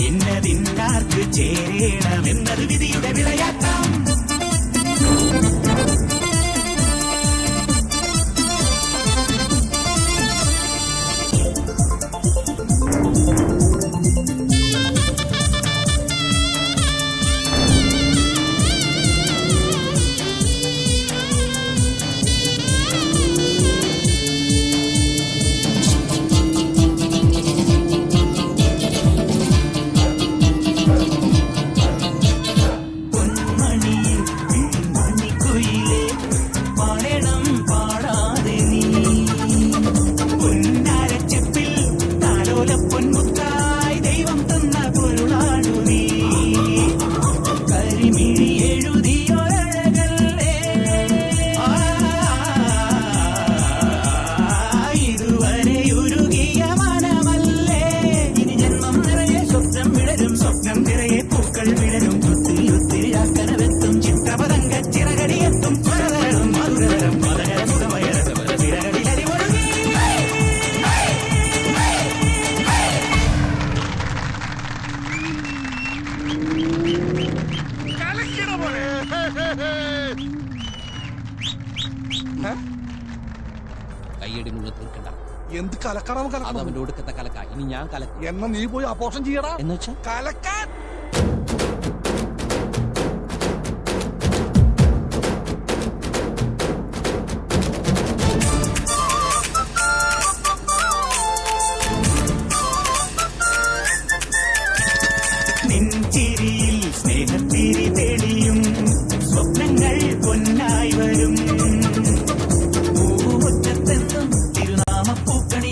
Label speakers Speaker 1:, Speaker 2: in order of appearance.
Speaker 1: ഇന്നതിന്നാർക്ക് ചേരണമെന്നത് വിധിയുടെ വിളയാട്ടം.
Speaker 2: കയ്യടി മുഴുവൻ തീർക്കണ്ട.
Speaker 3: എന്ത് കലക്കണം
Speaker 2: അത് അവന്റെ ഒടുക്കത്തെ കലക്ക. ഇനി ഞാൻ കലക്കും.
Speaker 3: എന്നാ നീ പോയി അപോഷം ചെയ്യടാ
Speaker 2: എന്ന് വെച്ചാ
Speaker 3: കലക്കാൻ.